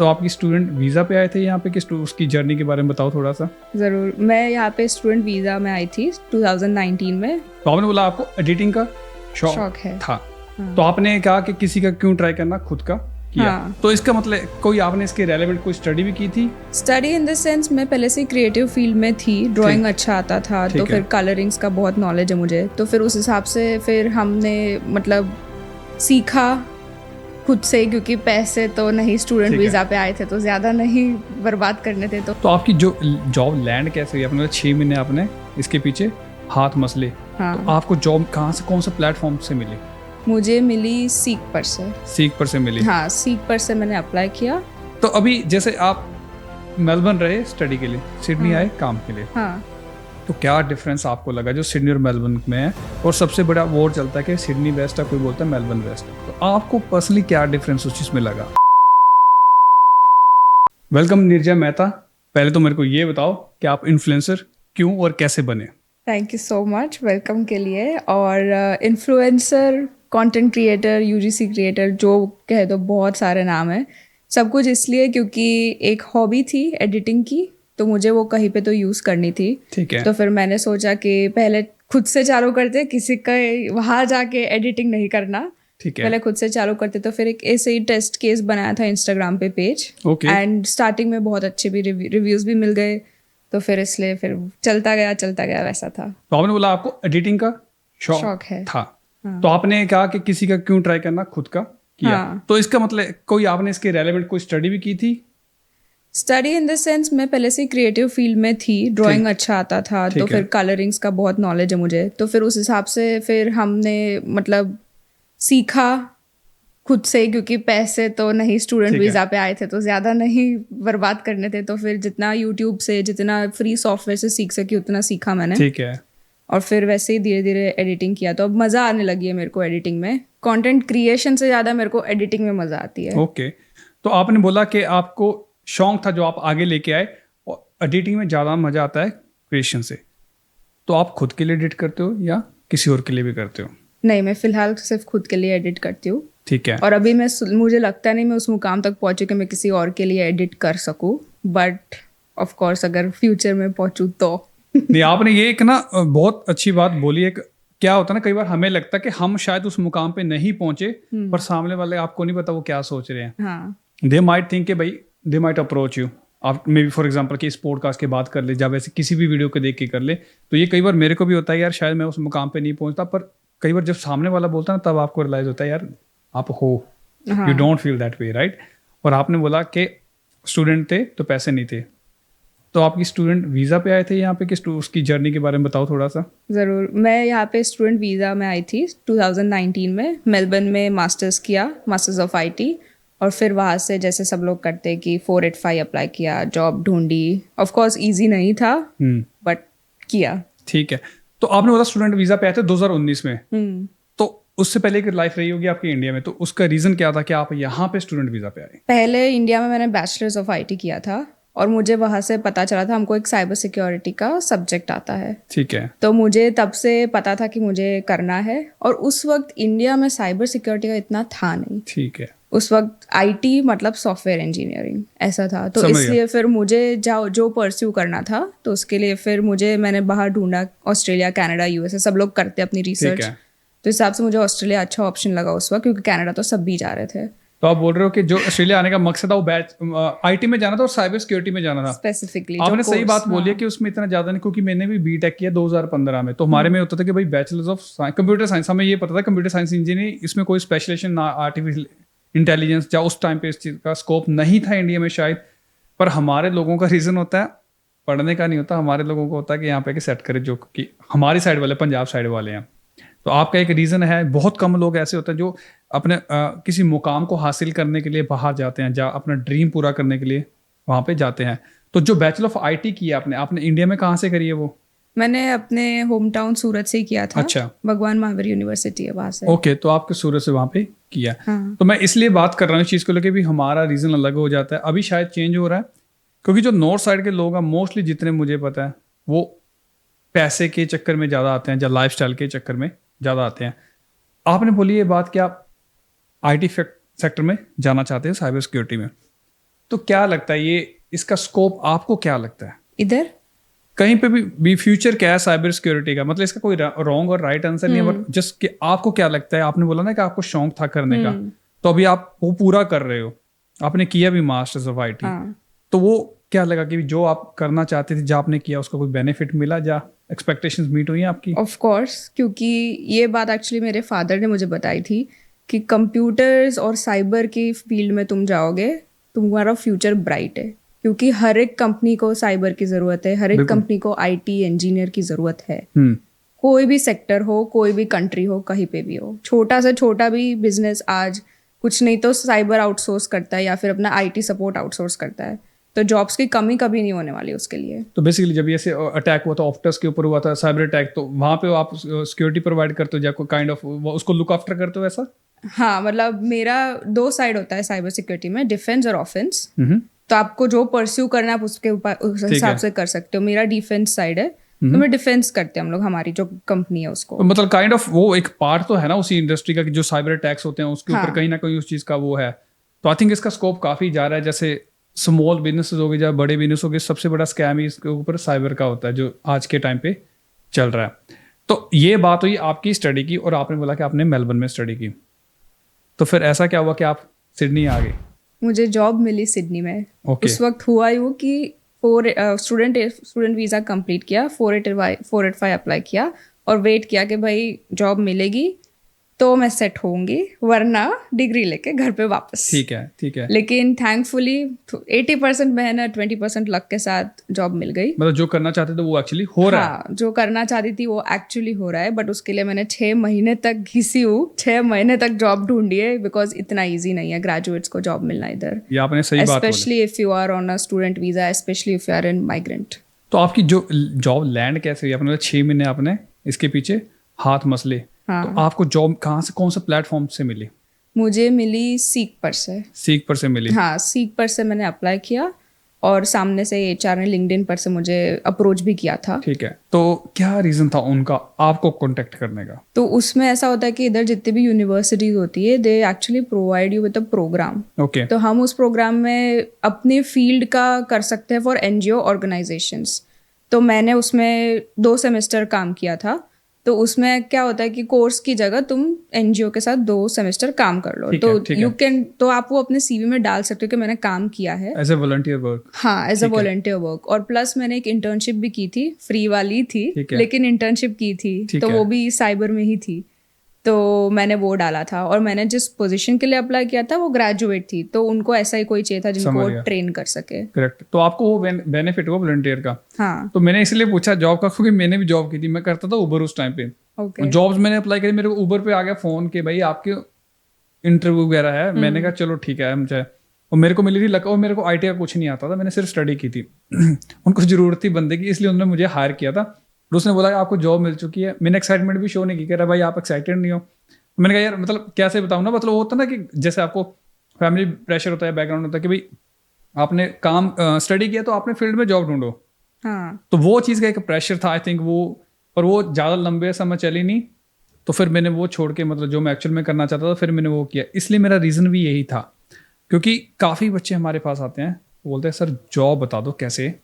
तो आपकी student visa पे आए थे यहाँ पे कि उसकी जर्नी के बारे में बताओ थोड़ा सा। ज़रूर, मैं यहाँ पे स्टूडेंट वीज़ा में आई थी 2019 में। तो आपने बोला आपको एडिटिंग का शौक है था। हाँ। तो आपने कहा कि किसी का क्यों ट्राई करना, खुद का किया। हाँ। तो इसका मतलब कोई आपने इसके रेलेवेंट कोई स्टडी भी की थी? स्टडी इन द सेंस मैं पहले से क्रिएटिव फील्ड में थी, ड्राइंग अच्छा आता था, तो फिर कलरिंग्स का बहुत नॉलेज है मुझे, तो फिर उस हिसाब से फिर हमने मतलब सीखा खुद से, क्योंकि पैसे तो नहीं, स्टूडेंट वीज़ा पे आए थे तो ज़्यादा नहीं बर्बाद करने थे। तो आपकी जो जॉब लैंड कैसे हुई? आपने 6 महीने आपने इसके पीछे हाथ मसले। हाँ। तो आपको जॉब कहाँ से, कौन सा प्लेटफॉर्म से मिली? मुझे मिली सीक पर से। सीक पर से मिली? हाँ, सीक पर से मैंने अप्लाई किया। तो अभी जैसे आप मेलबर्न रहे स्टडी के लिए, सिडनी आए काम के लिए, हाँ। तो क्या डिफरेंस आपको लगा जो सिडनी और मेलबर्न में है? और सबसे बड़ा वोट चलता है कि सिडनी वेस्ट है, कोई बोलता है मेलबर्न वेस्ट है, तो आपको पर्सनली क्या डिफरेंस उस चीज़ में लगा? वेलकम नीरजा मेहता। पहले तो मेरे को ये बताओ कि आप इन्फ्लुएंसर क्यों और कैसे बने? Thank you so much welcome के लिए। और influencer, content creator, UGC creator, जो कहे तो बहुत सारे नाम हैं। सब कुछ इसलिए क्योंकि एक हॉबी थी एडिटिंग की, तो मुझे वो कहीं पे तो यूज़ करनी थी। ठीक है। तो फिर मैंने सोचा कि पहले खुद से चालू करते, किसी का वहाँ जाके एडिटिंग नहीं करना। ठीक है। पहले खुद से चालू करते, तो फिर एक ऐसे ही टेस्ट केस बनाया था इंस्टाग्राम पे पेज। एंड स्टार्टिंग में बहुत अच्छे भी रिव्यूज़ भी मिल गए, तो फिर इसलिए फिर चलता गया वैसा था। तो आपने बोला आपको एडिटिंग का शौक है था। हाँ। तो आपने कहा कि किसी का क्यों ट्राई करना, खुद का किया। हाँ। तो इसका मतलब कोई आपने इसके रेलेवेंट कोई स्टडी भी की थी? स्टडी इन द सेंस मैं पहले से क्रिएटिव फील्ड में थी, ड्राइंग अच्छा आता था, तो फिर कलरिंग्स का बहुत नॉलेज है मुझे, तो फिर उस हिसाब से फिर हमने मतलब सीखा खुद से, क्योंकि पैसे तो नहीं, स्टूडेंट वीज़ा पे आए थे तो ज़्यादा नहीं बर्बाद करने थे, तो फिर जितना यूट्यूब से, जितना फ्री सॉफ्टवेयर से सीख सकी उतना सीखा मैंने। ठीक है। और फिर वैसे ही धीरे धीरे एडिटिंग किया, तो अब मज़ा आने लगी है मेरे को एडिटिंग में। कंटेंट क्रिएशन से ज़्यादा मेरे को एडिटिंग में मज़ा आती है। ओके। तो आपने बोला कि आपको शौक था जो आप आगे लेके आए, और एडिटिंग में ज़्यादा मज़ा आता है क्रिएशन से। तो आप खुद के लिए एडिट करते हो या किसी और के लिए भी करते हो? नहीं, मैं फ़िलहाल सिर्फ खुद के लिए एडिट करती हूँ। ठीक है। और अभी मुझे लगता नहीं मैं उस मुकाम तक पहुँचू कि मैं किसी और के लिए एडिट कर सकूँ, बट ऑफ कोर्स अगर फ्यूचर में पहुँचूँ तो। नहीं, आपने ये एक ना बहुत अच्छी बात बोली। एक क्या होता है ना, कई बार हमें लगता है कि हम शायद उस मुकाम पे नहीं पहुंचे, पर सामने वाले आपको नहीं पता वो क्या सोच रहे हैं। हाँ। दे माइट थिंक कि भाई, दे माइट अप्रोच यू। आप मे बी फॉर एग्जांपल कि इस पॉडकास्ट के बात कर ले, या वैसे किसी भी वीडियो को देख के कर ले, तो ये कई बार मेरे को भी होता है यार, शायद मैं उस मुकाम पे नहीं पहुंचता, पर कई बार जब सामने वाला बोलता है ना, तब आपको रियलाइज होता है यार आप हो, you don't feel that way, right. और आपने बोला कि स्टूडेंट थे तो पैसे नहीं थे, तो आपकी स्टूडेंट वीज़ा पे आए थे यहाँ पे कि उसकी जर्नी के बारे में बताओ थोड़ा सा। ज़रूर, मैं यहाँ पे स्टूडेंट वीज़ा में आई थी 2019 में। मेलबर्न में मास्टर्स किया, मास्टर्स ऑफ आईटी, और फिर वहाँ से जैसे सब लोग करते कि 485 अप्लाई किया, जॉब ढूंढी। ऑफ कोर्स ईजी नहीं था, बट किया। ठीक है। तो आपने बोला स्टूडेंट वीज़ा पे आए थे 2019 में। तो उससे पहले एक लाइफ रही होगी आपकी इंडिया में, तो उसका रीज़न क्या था कि आप यहाँ पे स्टूडेंट वीज़ा पे आए? पहले इंडिया में मैंने बैचलर्स ऑफ आईटी किया था, और मुझे वहाँ से पता चला था हमको एक साइबर सिक्योरिटी का सब्जेक्ट आता है। ठीक है। तो मुझे तब से पता था कि मुझे करना है, और उस वक्त इंडिया में साइबर सिक्योरिटी का इतना था नहीं। ठीक है। उस वक्त आईटी मतलब सॉफ्टवेयर इंजीनियरिंग ऐसा था, तो इसलिए फिर मुझे जो परस्यू करना था, तो उसके लिए फिर मैंने बाहर ढूंढा, ऑस्ट्रेलिया, कनाडा, यूएसए, सब लोग करते अपनी रिसर्च, तो इस हिसाब से मुझे ऑस्ट्रेलिया अच्छा ऑप्शन लगा उस वक्त, क्योंकि कनाडा तो सब भी जा रहे थे। तो आप बोल रहे हो कि जो ऑस्ट्रेलिया आने का मकसद था वो बैच आईटी में जाना था और साइबर सिक्योरिटी में जाना था स्पेसिफिकली। आपने सही बात बोली है कि उसमें इतना ज्यादा नहीं, क्योंकि मैंने भी बीटेक किया 2015 में, तो हमारे में होता था कि भाई बैचलर्स ऑफ कंप्यूटर साइंस, हमें ये पता था कंप्यूटर साइंस इंजीनियरिंग, इसमें कोई स्पेशलाइजेशन ना आर्टिफिशियल इंटेलिजेंस, या उस टाइम पे इस चीज़ का स्कोप नहीं था इंडिया में शायद। पर हमारे लोगों का रीज़न होता है पढ़ने का नहीं होता, हमारे लोगों को होता है कि यहाँ पे सेट करे, जो कि हमारी साइड वाले, पंजाब साइड वाले हैं। तो आपका एक रीज़न है। बहुत कम लोग ऐसे होते हैं जो अपने किसी मुकाम को हासिल करने के लिए बाहर जाते हैं, या अपना ड्रीम पूरा करने के लिए वहाँ पे जाते हैं। तो जो बैचलर ऑफ आईटी किया आपने इंडिया में कहाँ से करी है वो? मैंने अपने होम टाउन सूरत से ही किया था। अच्छा। भगवान महावीर यूनिवर्सिटी है वहाँ से। ओके, तो आपके सूरत से वहाँ पे किया। हाँ। तो मैं इसलिए बात कर रहा हूँ इस चीज़ को लेकर भी, हमारा रीज़न अलग हो जाता है। अभी शायद चेंज हो रहा है, क्योंकि जो नॉर्थ साइड के लोग हैं मोस्टली, जितने मुझे पता है, वो पैसे के चक्कर में ज़्यादा आते हैं, या लाइफ स्टाइल के चक्कर में ज़्यादा आते हैं। आपने बोली ये बात कि आप आईटी सेक्टर में जाना चाहते हैं, साइबर सिक्योरिटी में, तो क्या लगता है ये इसका स्कोप आपको क्या लगता है इधर कहीं पे भी फ्यूचर क्या है साइबर सिक्योरिटी का? मतलब इसका कोई रॉन्ग और राइट आंसर नहीं है, बट जस्ट कि आपको क्या लगता है? आपने बोला ना कि आपको शौक था करने का, तो अभी आप वो पूरा कर रहे हो, आपने किया भी मास्टर्स ऑफ आईटी, तो वो क्या लगा कि जो आप करना चाहते थे, जो आपने किया उसका कोई बेनिफिट मिला, जा एक्सपेक्टेशंस मीट हुई आपकी? ऑफ कोर्स, क्योंकि ये बात एक्चुअली मेरे फादर ने मुझे बताई थी कि कंप्यूटर्स और साइबर की फील्ड में तुम जाओगे, तुम्हारा फ्यूचर ब्राइट है, क्योंकि हर एक कंपनी को साइबर की ज़रूरत है, हर एक कंपनी को आईटी इंजीनियर की ज़रूरत है। कोई भी सेक्टर हो, कोई भी कंट्री हो, कहीं पे भी हो, छोटा से छोटा भी बिजनेस आज कुछ नहीं तो साइबर आउटसोर्स करता है या फिर अपना आईटी सपोर्ट आउटसोर्स करता है, तो जॉब्स की कमी कभी नहीं होने वाली उसके लिए। तो बेसिकली जब ये से अटैक हुआ था, ऑप्टस के ऊपर हुआ था साइबर अटैक, तो वहां पे आप सिक्योरिटी प्रोवाइड करते हो या कोई काइंड ऑफ उसको लुक आफ्टर करते हो ऐसा? हाँ, मतलब मेरा 2 साइड होता है साइबर सिक्योरिटी में, डिफेंस और ऑफेंस। तो आपको जो परस्यू करना है आप उसके ऊपर उस हिसाब से कर सकते हो। मेरा डिफेंस साइड है, तो मैं डिफेंस करते हैं हम लोग, हमारी जो कंपनी है उसको। तो मतलब काइंड ऑफ वो एक पार्ट तो है ना उसी इंडस्ट्री का कि जो साइबर अटैक्स होते हैं उसके ऊपर कहीं ना कहीं उस चीज का वो है। तो आई थिंक इसका स्कोप काफी जा रहा है, जैसे स्मॉल बिजनेस हो गए या बड़े बिजनेस हो गए, सबसे बड़ा स्कैम ही इसके ऊपर साइबर का होता है जो आज के टाइम पे चल रहा है। तो ये बात हुई आपकी स्टडी की, और आपने बोला कि आपने मेलबर्न में स्टडी की, तो फिर ऐसा क्या हुआ कि आप सिडनी आ गए? मुझे जॉब मिली सिडनी में। Okay. उस वक्त हुआ यूँ कि स्टूडेंट वीज़ा कंप्लीट किया, 485 अप्लाई किया और वेट किया कि भाई जॉब मिलेगी तो मैं सेट होंगी, वरना डिग्री लेके घर पे वापस। ठीक है। लेकिन थैंकफुली 80% मेहनत 20% लक के साथ जॉब मिल गई। मतलब जो करना चाहते थे वो एक्चुअली हो रहा है। हाँ, जो करना चाहती थी वो एक्चुअली हो रहा है, बट उसके लिए मैंने 6 महीने तक घिसी हूँ, 6 महीने तक जॉब ढूंढी है, बिकॉज इतना ईजी नहीं है ग्रेजुएट्स को जॉब मिलना इधर। ये आपने सही बात बोली। Specially if you are on a student visa, specially if you are an migrant. तो आपकी जो जॉब लैंड कैसे हुई? आपने 6 महीने आपने इसके पीछे हाथ मसले। हाँ। तो आपको जॉब कहाँ से, कौन सा प्लेटफॉर्म से मिली? मुझे मिली सीक पर से। सीक पर से मिली? हाँ, सीक पर से मैंने अप्लाई किया और सामने से एचआर ने लिंक्डइन पर से मुझे अप्रोच भी किया था। ठीक है, तो क्या रीजन था उनका आपको कांटेक्ट करने का? तो उसमें ऐसा होता है कि इधर जितनी भी यूनिवर्सिटीज होती है, they actually provide you with a program. Okay. तो हम उस प्रोग्राम में अपने फील्ड का कर सकते हैं फॉर एनजीओ ऑर्गेनाइजेशंस। तो मैंने उसमें 2 सेमेस्टर काम किया था। तो उसमें क्या होता है कि कोर्स की जगह तुम एनजीओ के साथ 2 सेमेस्टर काम कर लो, तो यू कैन, तो आप वो अपने सीवी में डाल सकते हो कि मैंने काम किया है एज ए वॉलंटियर वर्क। हाँ, एज अ वॉलंटियर वर्क। और प्लस मैंने एक इंटर्नशिप भी की थी, फ्री वाली थी, लेकिन इंटर्नशिप की थी, तो वो भी साइबर में ही थी, तो मैंने वो डाला था। और मैंने जिस पोजीशन के लिए अप्लाई किया था वो ग्रेजुएट थी, तो उनको ऐसा ही कोई चाहिए था जिनको ट्रेन कर सके। करेक्ट। तो आपको वो बेनिफिट हुआ वॉलंटियर का? हाँ। तो मैंने इसलिए पूछा जॉब का, क्योंकि मैंने भी जॉब की थी, मैं करता था उबर उस टाइम पे। जॉब्स मैंने अप्लाई करी, मेरे को उबर पे आ गया फोन कि भाई आपके इंटरव्यू वगैरह है। मैंने कहा चलो ठीक है हम चाहे, और मेरे को मिली थी लक, और मेरे को आईटी का कुछ नहीं आता था, मैंने सिर्फ स्टडी की थी। उनको जरूरत थी बंदे की, इसलिए उन्होंने मुझे हायर किया था। और उसने बोला आपको जॉब मिल चुकी है। मैंने एक्साइटमेंट भी शो नहीं की, कह रहा भाई आप एक्साइटेड नहीं हो। मैंने कहा यार मतलब कैसे बताऊँ ना, मतलब वो होता ना कि जैसे आपको फैमिली प्रेशर होता है, बैकग्राउंड होता है कि भाई आपने काम स्टडी किया तो आपने फील्ड में जॉब ढूंढो। हाँ। तो वो चीज़ का एक प्रेशर था आई थिंक वो, और वो ज़्यादा लंबे समय चली नहीं, तो फिर मैंने वो छोड़ के मतलब जो मैं एक्चुअल में करना चाहता था फिर मैंने वो किया। इसलिए मेरा रीज़न भी यही था, क्योंकि काफ़ी बच्चे हमारे पास आते हैं, बोलते हैं सर जॉब बता दो कैसे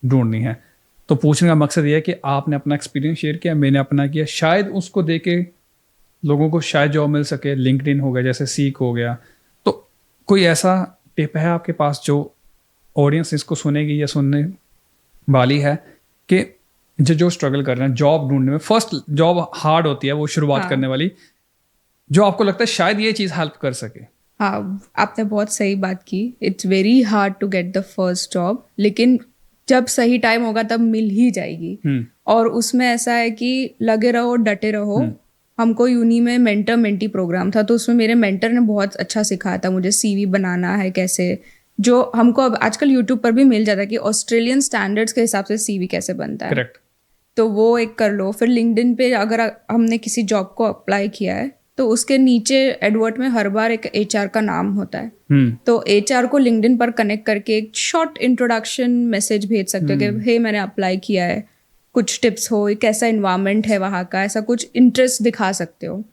ढूंढनी है। तो पूछने का मकसद ये है कि आपने अपना एक्सपीरियंस शेयर किया, मैंने अपना किया, शायद उसको दे के लोगों को शायद जॉब मिल सके। लिंक्डइन हो गया, जैसे सीक हो गया। तो कोई ऐसा टिप है आपके पास जो ऑडियंस इसको सुनेगी या सुनने वाली है कि जो स्ट्रगल कर रहे हैं जॉब ढूंढने में, फर्स्ट जॉब हार्ड होती है वो शुरुआत करने वाली, जो आपको लगता है शायद ये चीज़ हेल्प कर सके? हाँ, आपने बहुत सही बात की। It's very hard to get the first job, लेकिन जब सही टाइम होगा तब मिल ही जाएगी। और उसमें ऐसा है कि लगे रहो, डटे रहो। हमको यूनी में मेंटर मेंटी प्रोग्राम था, तो उसमें मेरे मेंटर ने बहुत अच्छा सिखाया था मुझे सीवी बनाना है कैसे, जो हमको अब आजकल यूट्यूब पर भी मिल जाता है कि ऑस्ट्रेलियन स्टैंडर्ड्स के हिसाब से सीवी कैसे बनता है। करेक्ट। तो वो एक कर लो। फिर लिंक्डइन पे अगर हमने किसी जॉब को अप्लाई किया है तो उसके नीचे एडवर्ट में हर बार एक एचआर का नाम होता है। तो एचआर को लिंक्डइन पर कनेक्ट करके एक शॉर्ट इंट्रोडक्शन मैसेज भेज सकते हो कि हे मैंने अप्लाई किया है, कुछ टिप्स हो, कैसा इन्वायरमेंट है वहाँ का, ऐसा कुछ इंटरेस्ट दिखा सकते हो,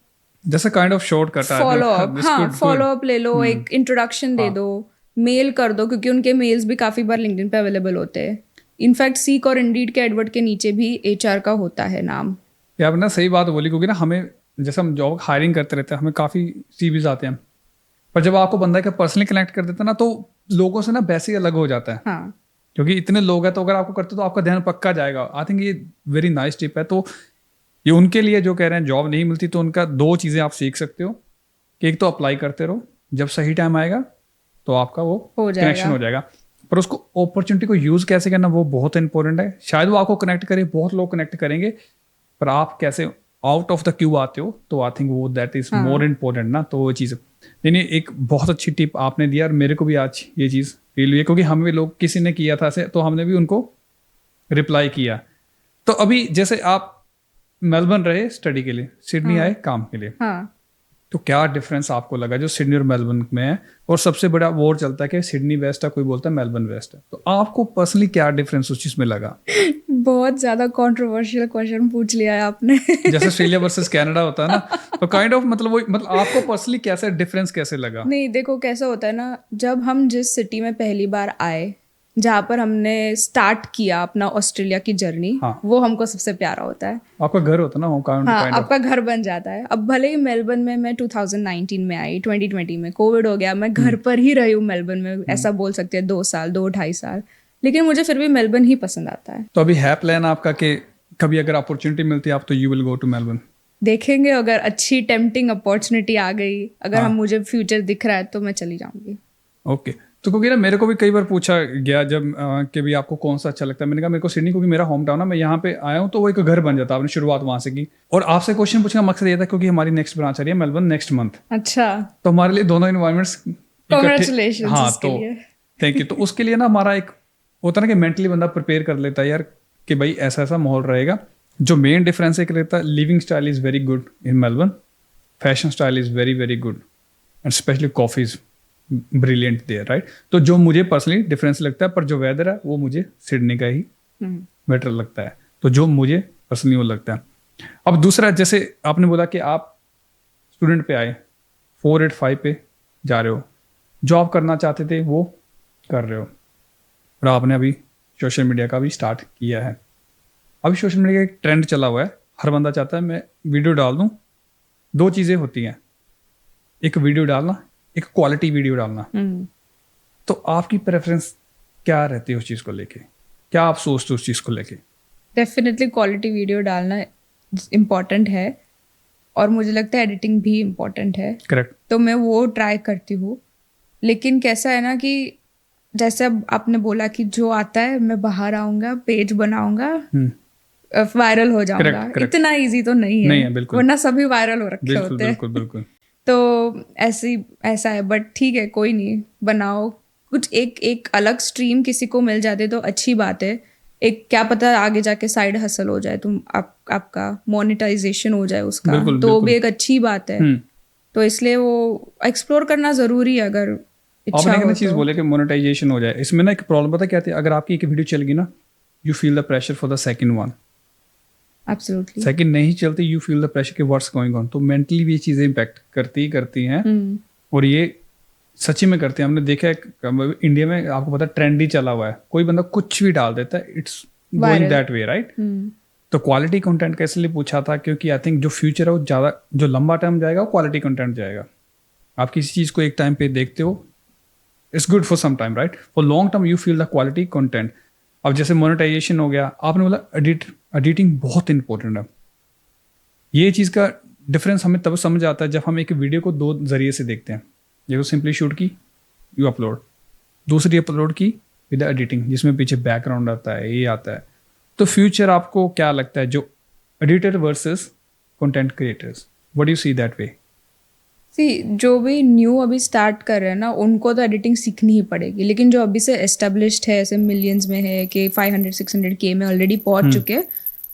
जैसा kind of shortcut follow up. हाँ, फॉलो अप ले लो, एक इंट्रोडक्शन दे दो, मेल कर दो, क्योंकि उनके मेल्स भी काफ़ी बार लिंक्डइन पे अवेलेबल होते हैं। इनफैक्ट सीक और इंडीड के एडवर्ड के नीचे भी HR का होता है नाम। ये आपने ना सही बात बोली, क्योंकि ना हमें जैसे हम जॉब हायरिंग करते रहते हैं, हमें काफ़ी CVs आते हैं, पर जब आपको बंदा के पर्सनली कनेक्ट कर देता है ना, तो लोगों से ना वैसे ही अलग हो जाता है, हाँ, क्योंकि इतने लोग हैं, तो अगर आपको करते तो आपका ध्यान पक्का जाएगा। आई थिंक ये वेरी नाइस टिप है। तो ये उनके लिए जो कह रहे हैं जॉब नहीं मिलती, तो उनका 2 चीज़ें आप सीख सकते हो कि एक तो अप्लाई करते रहो, जब सही टाइम आएगा तो आपका वो हो कनेक्शन जाएगा। हो जाएगा। पर उसको अपॉर्चुनिटी को यूज़ कैसे करना, वो बहुत इंपॉर्टेंट है। शायद वो आपको कनेक्ट करे, बहुत लोग कनेक्ट करेंगे, पर आप कैसे आउट ऑफ द क्यू आते हो, तो आई थिंक वो दैट इज मोर इम्पोर्टेंट ना। तो वो चीज़ नहीं, एक बहुत अच्छी टिप आपने दिया, और मेरे को भी आज ये चीज़ फील हुई है, क्योंकि हम भी लोग किसी ने किया था ऐसे, तो हमने भी उनको रिप्लाई किया। तो अभी जैसे आप मेलबर्न रहे स्टडी के लिए, सिडनी आए काम के लिए, हाँ, तो क्या डिफरेंस आपको लगा जो सिडनी और मेलबर्न में है? और सबसे बड़ा वोट चलता है कि सिडनी वेस्ट है, कोई बोलता है मेलबर्न वेस्ट है, तो आपको पर्सनली क्या डिफरेंस उस चीज़ में लगा? बहुत ज़्यादा कंट्रोवर्शियल क्वेश्चन पूछ लिया है आपने। जैसे ऑस्ट्रेलिया वर्सेस कनाडा होता है ना, तो काइंड ऑफ मतलब वो, मतलब आपको पर्सनली कैसे डिफरेंस कैसे लगा? नहीं, देखो कैसा होता है ना, जब हम जिस सिटी में पहली बार आए, जहाँ पर हमने स्टार्ट किया अपना ऑस्ट्रेलिया की जर्नी, हाँ। वो हमको सबसे प्यारा होता है। आपका घर होता है ना, वो काइंड हाँ, ऑफ। आपका घर बन जाता है। अब भले ही मेलबर्न में मैं 2019 में आई, 2020 में कोविड हो गया, मैं घर पर ही रही हूँ मेलबर्न में, ऐसा बोल सकते हैं 2 साल, 2-2.5 साल, लेकिन मुझे फिर भी मेलबर्न ही पसंद आता है। तो अभी है प्लान आपका कि कभी अगर अपॉर्चुनिटी मिलती है आप, तो you will go to Melbourne? देखेंगे, अगर अच्छी टेम्पटिंग अपॉर्चुनिटी आ गई, अगर हम मुझे फ्यूचर दिख रहा है, तो मैं चली जाऊंगी। ओके। तो क्योंकि ना मेरे को भी कई बार पूछा गया जब कि भी आपको कौन सा अच्छा लगता है, मैंने कहा मेरे को सिडनी, क्योंकि मेरा होम टाउन है, मैं यहाँ पे आया हूँ, तो वो एक घर बन जाता है। आपने शुरुआत वहाँ से की, और आपसे क्वेश्चन पूछने का मकसद ये था क्योंकि हमारी नेक्स्ट ब्रांच आ रही है मेलबर्न नेक्स्ट मंथ, अच्छा, तो हमारे लिए दोनों इन्वायरमेंट्स कांग्रेचुलेशंस हाँ, इसके तो लिए। Thank you. तो उसके लिए ना हमारा एक होता है ना कि मेंटली बंदा प्रिपेयर कर लेता है यार, कि भाई ऐसा ऐसा माहौल रहेगा। जो मेन डिफरेंस एक रहता है, living style is very good in Melbourne, fashion style is very very good, and specially coffee is brilliant there, right? तो जो मुझे पर्सनली डिफरेंस लगता है, पर जो वेदर है वो मुझे सिडनी का ही बेटर लगता है, तो जो मुझे पर्सनली वो लगता है। अब दूसरा, जैसे आपने बोला कि आप स्टूडेंट पे आए, 485 पे जा रहे हो, जॉब करना चाहते थे वो कर रहे हो, और आपने अभी सोशल मीडिया का भी स्टार्ट किया है। अभी सोशल मीडिया का एक ट्रेंड चला हुआ है, हर बंदा चाहता है मैं वीडियो डाल दूं। 2 चीज़ें होती हैं, एक वीडियो डालना, एक क्वालिटी वीडियो डालना। तो आपकी प्रेफरेंस क्या रहती है उस चीज़ को लेके? क्या आप सोचते हो उस चीज़ को लेके? डेफिनेटली क्वालिटी वीडियो डालना इम्पॉर्टेंट है, और मुझे लगता है एडिटिंग भी इम्पॉर्टेंट है, करेक्ट। तो मैं वो ट्राई करती हूँ। लेकिन कैसा है ना कि जैसे अब आपने बोला कि जो आता है मैं बाहर आऊँगा, पेज बनाऊँगा, वायरल हो जाऊँगा, correct. इतना इजी तो नहीं नहीं है, है, बिल्कुल। वरना सभी वायरल हो रखे बिल्कुल होते हैं। बिल्कुल बिल्कुल। तो ऐसा है, बट ठीक है, कोई नहीं, बनाओ कुछ, एक अलग स्ट्रीम किसी को मिल जाते तो अच्छी बात है। एक क्या पता आगे जाके साइड हसल हो जाए, तुम आपका मोनेटाइजेशन हो जाए उसका, बिल्कुल, तो बिल्कुल। भी एक अच्छी बात है। तो इसलिए वो एक्सप्लोर करना जरूरी है, अगर इच्छा आपने हो एक चीज़ तो। बोले कि मोनेटाइजेशन हो जाए, इसमें ना एक प्रॉब्लम पता क्या आती है, अगर आपकी एक वीडियो चल गई ना, you feel the pressure for the second one. Absolutely. Second नहीं चलती, यू फील द प्रेशर कि व्हाट्स गोइंग ऑन। तो मेंटली भी ये चीज़ें इम्पैक्ट करती हैं, और ये सच्ची में करते हैं। हमने देखा है इंडिया में, आपको पता है ट्रेंड ही चला हुआ है, कोई बंदा कुछ भी डाल देता है, it's going that way, right? तो क्वालिटी कंटेंट का इसलिए पूछा था क्योंकि आई थिंक जो फ्यूचर है वो ज़्यादा, जो लंबा टाइम जाएगा वो क्वालिटी कंटेंट जाएगा। आप किसी चीज़ को एक टाइम पे देखते हो, it's good for some time, right? For long term you feel the quality content. अब जैसे मोनेटाइजेशन हो गया, आपने बोला एडिटिंग बहुत इंपॉर्टेंट है। ये चीज़ का डिफरेंस हमें तब समझ आता है जब हम एक वीडियो को 2 जरिए से देखते हैं। ये तो सिंपली शूट की, यू अपलोड, दूसरी अपलोड की विद एडिटिंग, जिसमें पीछे बैकग्राउंड आता है, ये आता है। तो फ्यूचर आपको क्या लगता है, जो editor versus content creators, what do you see that way? जो भी न्यू अभी स्टार्ट कर रहे हैं ना, उनको तो एडिटिंग सीखनी ही पड़ेगी, लेकिन जो अभी से एस्टेब्लिश्ड है, ऐसे मिलियंस में है कि 500-600K में ऑलरेडी पहुंच चुके हैं,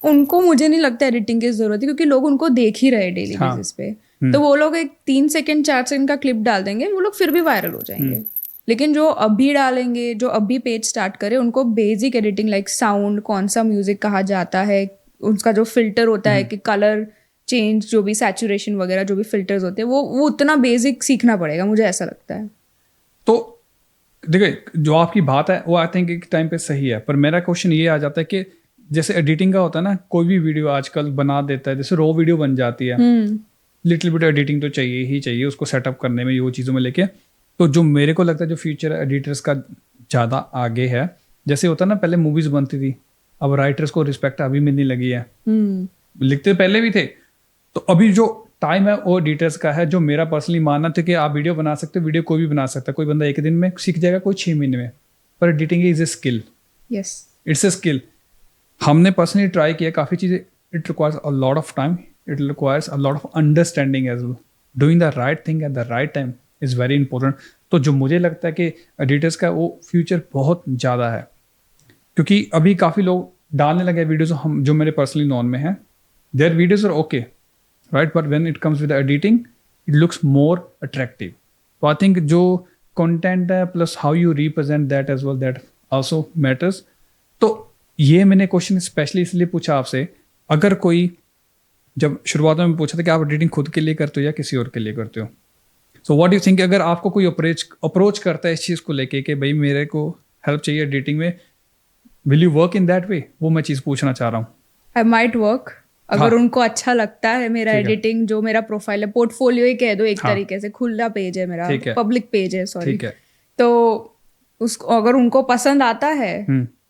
उनको मुझे नहीं लगता एडिटिंग की जरूरत है, क्योंकि लोग उनको देख ही रहे डेली बेसिस पे। तो वो लोग एक 3 सेकंड 4 सेकंड का क्लिप डाल देंगे, वो लोग फिर भी वायरल हो जाएंगे। लेकिन जो अभी डालेंगे, जो अभी पेज स्टार्ट करे, उनको बेसिक एडिटिंग लाइक साउंड, कौन सा म्यूजिक कहा जाता है, उसका जो फिल्टर होता है कि कलर चेंज, जो भी सैचुरेशन वगैरह जो भी फिल्टर्स होते हैं, वो उतना बेसिक सीखना पड़ेगा, मुझे ऐसा लगता है। तो देखिए जो आपकी बात है वो आई थिंक एक टाइम पे सही है, पर मेरा क्वेश्चन ये आ जाता है कि जैसे एडिटिंग का होता है ना, कोई भी वीडियो आजकल बना देता है, जैसे रो वीडियो बन जाती है, लिटिल बिट एडिटिंग तो चाहिए ही चाहिए उसको सेटअप करने में, वो चीज़ों में लेके। तो जो मेरे को लगता है जो फ्यूचर एडिटर्स का ज़्यादा आगे है, जैसे होता है ना पहले मूवीज़ बनती थी, अब राइटर्स को रिस्पेक्ट अभी मिलने लगी है, लिखते पहले भी थे, तो अभी जो टाइम है वो एडिटर्स का है। जो मेरा पर्सनली मानना था कि आप वीडियो बना सकते हो, वीडियो कोई भी बना सकता है, कोई बंदा एक दिन में सीख जाएगा, कोई 6 महीने में, पर editing is a skill, yes it's a skill. हमने पर्सनली ट्राई किया काफ़ी चीज़ें, it requires a lot of time, it requires a lot of understanding as well, doing the right thing at the right time is very important. तो जो मुझे लगता है कि एडिटर्स का वो फ्यूचर बहुत ज़्यादा है, क्योंकि अभी काफ़ी लोग डालने लगे वीडियोज़, हम जो मेरे पर्सनली नॉन में हैं, their videos are okay right, but when it comes with editing it looks more attractive. तो आई थिंक जो कंटेंट है plus how you represent that as well, that also matters. तो ये मैंने क्वेश्चन स्पेशली इसलिए पूछा आपसे, अगर कोई, जब शुरुआत में पूछा था कि आप एडिटिंग खुद के लिए करते हो या किसी और के लिए करते हो, सो व्हाट यू थिंक, अगर आपको कोई अप्रोच करता है इस चीज़ को लेके कि भाई मेरे को हेल्प चाहिए एडिटिंग में, will you work in that way? वो मैं चीज़ पूछना चाह रहा हूँ। आई माइट वर्क, अगर हाँ। उनको अच्छा लगता है मेरा ठीक है। एडिटिंग, जो मेरा प्रोफाइल है, पोर्टफोलियो ही कह दो एक हाँ। तरीके से, खुला पेज है मेरा, ठीक है। पब्लिक पेज है, सॉरी। ठीक है। तो उसको अगर उनको पसंद आता है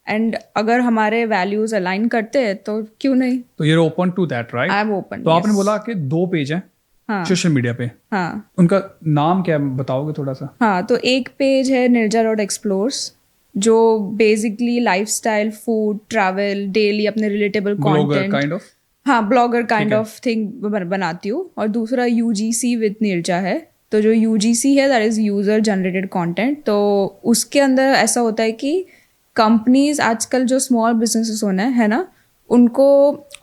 एंड अगर हमारे वैल्यूज अलाइन करते हैं तो क्यों नहीं, तो you're open to that, right? I am open. तो आपने बोला कि 2 पेज हैं हाँ सोशल मीडिया पे, हाँ उनका नाम क्या है बताओगे थोड़ा सा? हाँ, तो एक पेज है निर्जा डॉट एक्सप्लोर्स, जो basically lifestyle, food, travel, daily अपने relatable blogger content, kind of. हाँ ब्लॉगर काइंड है। ऑफ थिंग बनाती हूँ। और दूसरा यूजीसी विद निर्जा है, तो जो यूजीसी है that is user generated content. तो उसके अंदर ऐसा होता है कि कंपनीज आजकल जो स्मॉल बिजनेसेस होना है ना, उनको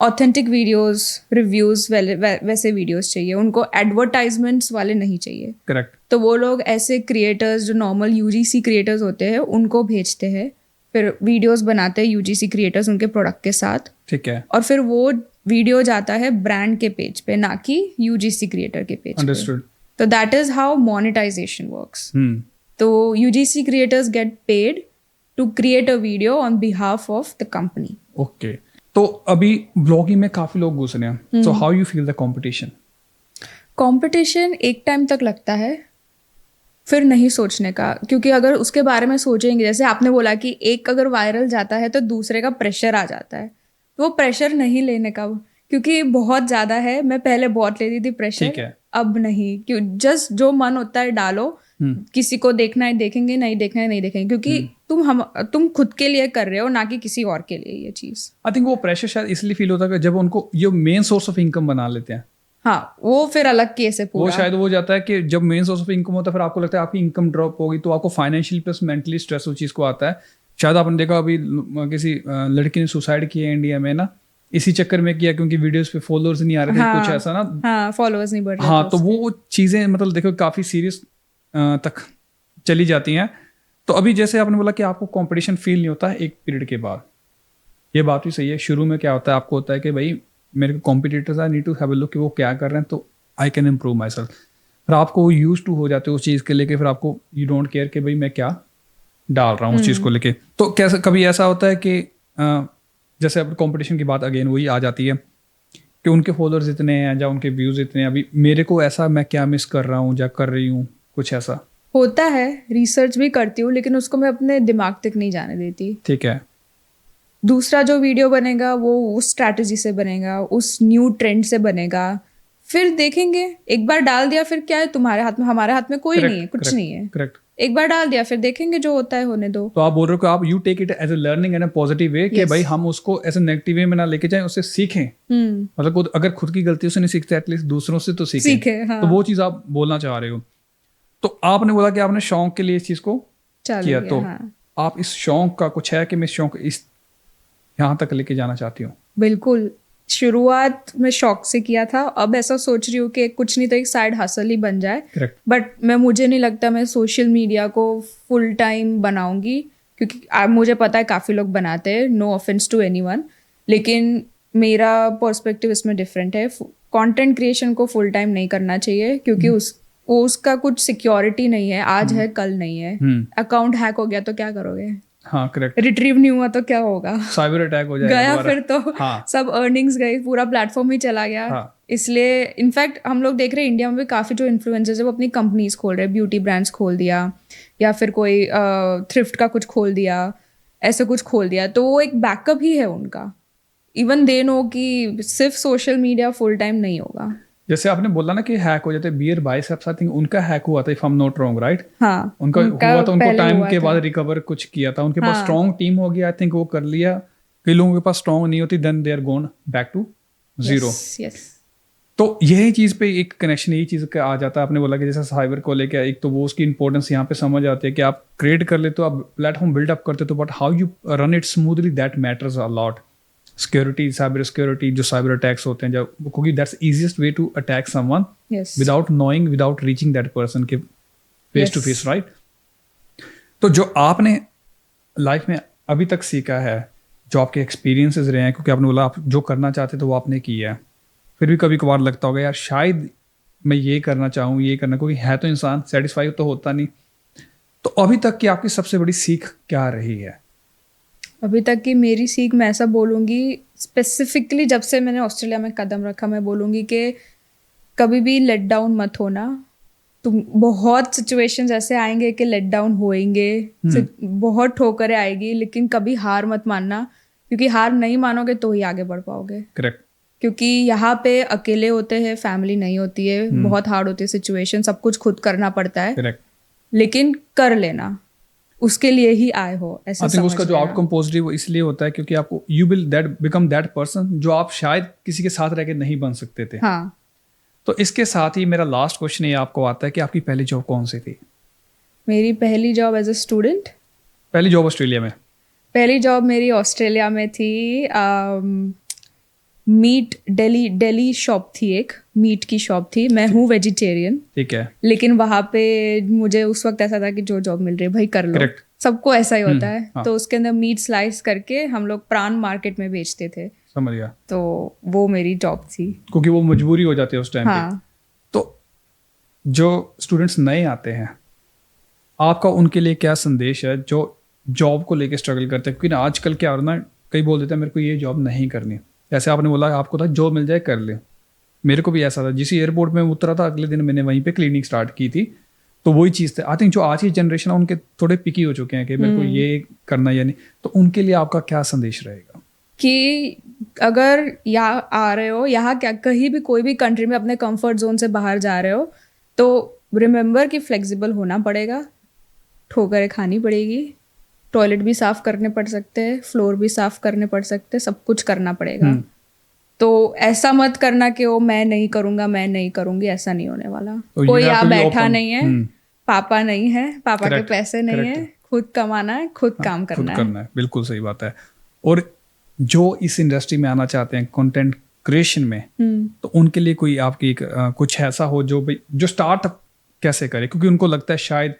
ऑथेंटिक वीडियोस, रिव्यूज वैसे वीडियोस चाहिए, उनको एडवर्टाइजमेंट्स वाले नहीं चाहिए। करेक्ट। तो वो लोग ऐसे क्रिएटर्स जो नॉर्मल यूजीसी क्रिएटर्स होते हैं उनको भेजते हैं, फिर वीडियोस बनाते हैं यूजीसी क्रिएटर्स उनके प्रोडक्ट के साथ, ठीक है, और फिर वो वीडियो जाता है ब्रांड के पेज पे, ना कि यूजीसी क्रिएटर के पेज पे। अंडरस्टूड। तो that is how monetization works. Hmm, तो UGC creators get paid to create a video on behalf of the company. Okay. तो अभी ब्लॉगिंग में काफी लोग घुस रहे हैं, so how you feel the competition? Competition एक टाइम तक लगता है, फिर नहीं सोचने का, क्योंकि अगर उसके बारे में सोचेंगे, जैसे आपने बोला कि एक अगर वायरल जाता है तो दूसरे का प्रेशर आ जाता है, तो वो प्रेशर नहीं लेने का, क्योंकि बहुत ज़्यादा है। मैं पहले बहुत लेती थी ठीक प्रेशर, है। अब नहीं, क्यों, जस्ट जो मन होता है डालो, किसी को देखना है देखेंगे, नहीं देखना है नहीं देखेंगे, क्योंकि तुम खुद के लिए कर रहे हो, ना कि किसी और के लिए ये चीज़। आई थिंक वो प्रेशर शायद इसलिए फील होता है कि जब उनको ये मेन सोर्स ऑफ इनकम बना लेते हैं, हाँ वो फिर अलग केस है वो पूरा। शायद वो जाता है कि जब मेन सोर्स ऑफ इनकम होता है, फिर आपको लगता है आपकी इनकम ड्रॉप होगी, तो आपको फाइनेंशियली प्लस मेंटली स्ट्रेस उस चीज़ को आता है। शायद आपने देखा अभी किसी लड़की ने सुसाइड किया इंडिया में ना, इसी चक्कर में किया क्योंकि वीडियोस पे फॉलोअर्स नहीं आ रहे थे, हाँ, कुछ ऐसा ना। हाँ फॉलोअर्स नहीं बढ़ रहे हाँ, थे तो उसके। वो चीज़ें मतलब देखो काफ़ी सीरियस तक चली जाती हैं। तो अभी जैसे आपने बोला कि आपको कंपटीशन फील नहीं होता है एक पीरियड के बाद, ये बात भी सही है। शुरू में क्या होता है, आपको होता है कि भाई मेरे competitors I need to have a look कि वो क्या कर रहे हैं, तो I can improve myself. फिर आपको यूज टू हो जाते हो उस चीज़ के लेके, फिर आपको यू डोंट केयर कि भाई मैं क्या डाल रहा हूँ उस चीज़ को लेके। तो कैसा कभी ऐसा होता है कि जैसे अब कंपटीशन की बात अगेन वही आ जाती है कि उनके फॉलोअर्स इतने हैं या उनके व्यूज़ इतने हैं, अभी मेरे को ऐसा मैं क्या मिस कर रहा हूँ या कर रही हूँ, कुछ ऐसा होता है। रिसर्च भी करती हूँ, लेकिन उसको मैं अपने दिमाग तक नहीं जाने देती। ठीक है। दूसरा जो वीडियो बनेगा वो उस स्ट्रैटेजी से बनेगा, उस न्यू ट्रेंड से बनेगा, फिर देखेंगे। एक बार डाल दिया फिर क्या है, तुम्हारे हाथ में, हमारे हाथ में कोई नहीं है, कुछ नहीं है। करेक्ट। एक बार डाल दिया फिर देखेंगे, जो होता है होने दो। तो आप बोल रहे हो कि आप you take it as a learning and a positive way, कि भाई हम उसको ऐसे नेगेटिव वे में ना लेके जाएं, उससे सीखें। मतलब अगर खुद की गलतियों से नहीं सीखते एटलीस्ट दूसरों से तो सीखें। हाँ। तो वो चीज़ आप बोलना चाह रहे हो। तो आपने बोला कि आपने शौक के लिए इस चीज़ को किया, तो हाँ। आप इस शौक का कुछ है कि मैं शौक इस यहाँ तक लेके जाना चाहती हूँ? बिल्कुल, शुरुआत में शौक से किया था, अब ऐसा सोच रही हूँ कि कुछ नहीं तो एक साइड हसल ही बन जाए। करेक्ट। बट मुझे नहीं लगता मैं सोशल मीडिया को फुल टाइम बनाऊंगी, क्योंकि मुझे पता है काफ़ी लोग बनाते हैं, नो ऑफेंस टू एनीवन, लेकिन मेरा पर्सपेक्टिव इसमें डिफरेंट है। कंटेंट क्रिएशन को फुल टाइम नहीं करना चाहिए, क्योंकि वो उसका कुछ सिक्योरिटी नहीं है, आज है कल नहीं है। अकाउंट हैक हो गया तो क्या करोगे? हाँ करेक्ट, रिट्रीव नहीं हुआ तो क्या होगा? साइबर अटैक हो जाएगा गया दोबारा। फिर तो हाँ सब अर्निंग्स गई, पूरा प्लेटफॉर्म ही चला गया। हाँ इसलिए इनफैक्ट हम लोग देख रहे हैं इंडिया में भी काफ़ी जो इन्फ्लुएंसर्स है वो अपनी कंपनीज खोल रहे हैं, ब्यूटी ब्रांड्स खोल दिया या फिर कोई थ्रिफ्ट का कुछ खोल दिया, ऐसे कुछ खोल दिया, तो वो एक बैकअप ही है उनका। इवन दे नो कि सिर्फ सोशल मीडिया फुल टाइम नहीं होगा। जैसे आपने बोला ना कि हैक हो जाते, बियर बाइसेप्स आई थिंक उनका हैक हुआ था, if I am not wrong, right? हाँ, उनका हुआ था, उनको पहले टाइम हुआ के था। बाद रिकवर कुछ किया था, उनके पास हाँ। स्ट्रॉन्ग टीम हो गया, आई थिंक वो कर लिया। कई लोगों के पास स्ट्रॉन्ग नहीं होती, then they are gone back to zero. Yes. तो यही चीज पे एक कनेक्शन, यही चीज का आ जाता है। आपने बोला कि जैसे साइबर को लेकर, एक तो वो उसकी इंपॉर्टेंस यहाँ पे समझ आती है कि आप क्रिएट कर लेते हो, आप प्लेटफॉर्म बिल्ड अप करते हो, but how you run it smoothly, that matters a lot. Security, cyber security, जो साइबर अटैक्स होते हैं, जब क्योंकि that's easiest way to attack someone yes. Without knowing, without reaching that person के face to Yes. Face, right? तो जो आपने life में अभी तक सीखा है, जो आपके एक्सपीरियंसेस रहे हैं, क्योंकि आपने बोला आप जो करना चाहते थे वो आपने किया है, फिर भी कभी कभार लगता होगा यार शायद मैं ये करना चाहूँ, ये करना, क्योंकि है तो इंसान, सेटिस्फाई तो होता नहीं। तो अभी तक की आपकी सबसे बड़ी सीख क्या रही है? अभी तक की मेरी सीख मैं ऐसा बोलूँगी, स्पेसिफिकली जब से मैंने ऑस्ट्रेलिया में कदम रखा, मैं बोलूँगी कि कभी भी लेट डाउन मत होना। तुम बहुत सिचुएशंस ऐसे आएंगे कि लेट डाउन होएंगे, बहुत ठोकरें आएगी, लेकिन कभी हार मत मानना, क्योंकि हार नहीं मानोगे तो ही आगे बढ़ पाओगे। करेक्ट। क्योंकि यहाँ पे अकेले होते हैं, फैमिली नहीं होती है, बहुत हार्ड होती है सिचुएशन, सब कुछ खुद करना पड़ता है, करेक्ट। लेकिन कर लेना, उसके लिए ही आए हो, ऐसा आई थिंक समझ उसका जो लेना। आउटकम पॉजिटिव वो इसलिए होता है क्योंकि आपको you will that become that person जो आप शायद किसी के साथ रह के नहीं बन सकते थे। हाँ, तो इसके साथ ही मेरा लास्ट क्वेश्चन ये आपको आता है कि आपकी पहली जॉब कौन सी थी? मेरी पहली जॉब एज अ स्टूडेंट, पहली जॉब ऑस्ट्रेलिया में? पहली जॉब मेरी ऑस्ट्रेलिया में थी। मीट दिल्ली शॉप थी, एक मीट की शॉप थी। मैं हूँ वेजिटेरियन, ठीक है। लेकिन वहाँ पे मुझे उस वक्त ऐसा था कि जो जॉब मिल रही है भाई कर लो। Correct. सबको ऐसा ही होता है। हाँ. तो उसके अंदर मीट स्लाइस करके हम लोग प्राण मार्केट में बेचते थे, समझ गया। तो वो मेरी जॉब थी। क्योंकि वो मजबूरी हो जाती है उस टाइम पे। हाँ, तो जो स्टूडेंट्स नए आते हैं, आपका उनके लिए क्या संदेश है जो जॉब को लेके स्ट्रगल करते हैं? क्योंकि ना आजकल क्या हो रहा है ना, कई बोल देते हैं मेरे को ये जॉब नहीं करनी। जैसे आपने बोला आपको था जॉब मिल जाए कर ले, मेरे को भी ऐसा था। जिस एयरपोर्ट में उतरा था अगले दिन मैंने वहीं पे क्लिनिक स्टार्ट की थी। तो वही चीज़ थी। आई थिंक जो आज की जनरेशन है उनके थोड़े पिकी हो चुके हैं कि मेरे को ये करना या नहीं। तो उनके लिए आपका क्या संदेश रहेगा? कि अगर यहाँ आ रहे हो, यहाँ क्या कहीं भी कोई भी कंट्री में अपने कंफर्ट जोन से बाहर जा रहे हो, तो रिमेंबर कि फ्लेक्सिबल होना पड़ेगा, ठोकरें खानी पड़ेगी, टॉयलेट भी साफ करने पड़ सकते हैं, फ्लोर भी साफ करने पड़ सकते हैं, सब कुछ करना पड़ेगा। तो ऐसा मत करना कि वो मैं नहीं करूंगा, मैं नहीं करूंगी, ऐसा नहीं होने वाला। तो you कोई have यहाँ to be बैठा open. नहीं है, पापा नहीं है, पापा के Correct, पैसे नहीं correct. है, खुद कमाना है, खुद काम खुद करना है। करना है, बिल्कुल सही बात है। और जो इस इंडस्ट्री में आना चाहते हैं कंटेंट क्रिएशन में, तो उनके लिए कोई आपकी कुछ ऐसा हो जो भाई जो स्टार्ट कैसे करे? क्योंकि उनको लगता है शायद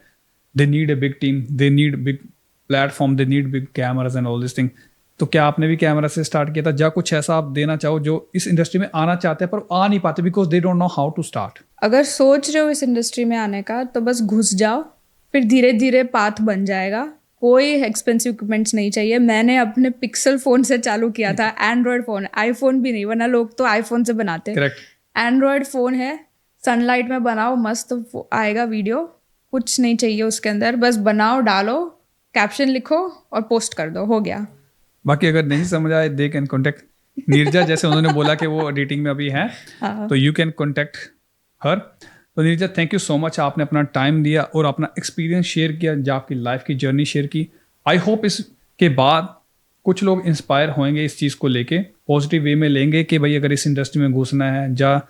they need a big team, they need big platform, they need big cameras and all this thing. तो क्या आपने भी कैमरा से स्टार्ट किया था? या कुछ ऐसा आप देना चाहो जो इस इंडस्ट्री में आना चाहते हैं पर आ नहीं पाते because they don't know how to start? अगर सोच रहे हो इस इंडस्ट्री में आने का, तो बस घुस जाओ, फिर धीरे धीरे पाथ बन जाएगा। कोई एक्सपेंसिव इक्विपमेंट्स नहीं चाहिए। मैंने अपने पिक्सल फोन से चालू किया था, एंड्रॉयड फोन, आईफोन भी नहीं, वरना लोग तो आईफोन से बनाते। करेक्ट। एंड्रॉयड फोन है, सनलाइट में बनाओ, मस्त आएगा वीडियो, कुछ नहीं चाहिए उसके अंदर, बस बनाओ, डालो, कैप्शन लिखो और पोस्ट कर दो, हो गया। बाकी अगर नहीं समझ आए दे कैन कॉन्टेक्ट नीरजा, जैसे उन्होंने बोला कि वो एडिटिंग में अभी हैं, तो यू कैन कॉन्टेक्ट हर। तो Neerja thank you so much, आपने अपना टाइम दिया और अपना एक्सपीरियंस शेयर किया, जो आपकी लाइफ की जर्नी शेयर की। आई होप इसके बाद कुछ लोग इंस्पायर होंगे इस चीज़ को लेके, पॉजिटिव वे में लेंगे कि भाई अगर इस इंडस्ट्री में घुसना है या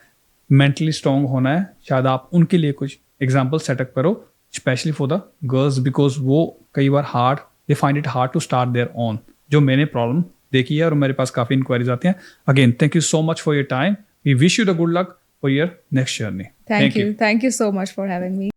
मेंटली स्ट्रॉन्ग होना है, शायद आप उनके लिए कुछ एग्जाम्पल सेटअप करो, specially for the girls, because वो कई बार they find it hard to start their own, जो मैंने प्रॉब्लम देखी है और मेरे पास काफ़ी इंक्वायरीज आती हैं। Again thank you so much for your time, we wish you the good luck for your next journey. Thank you so much for having me.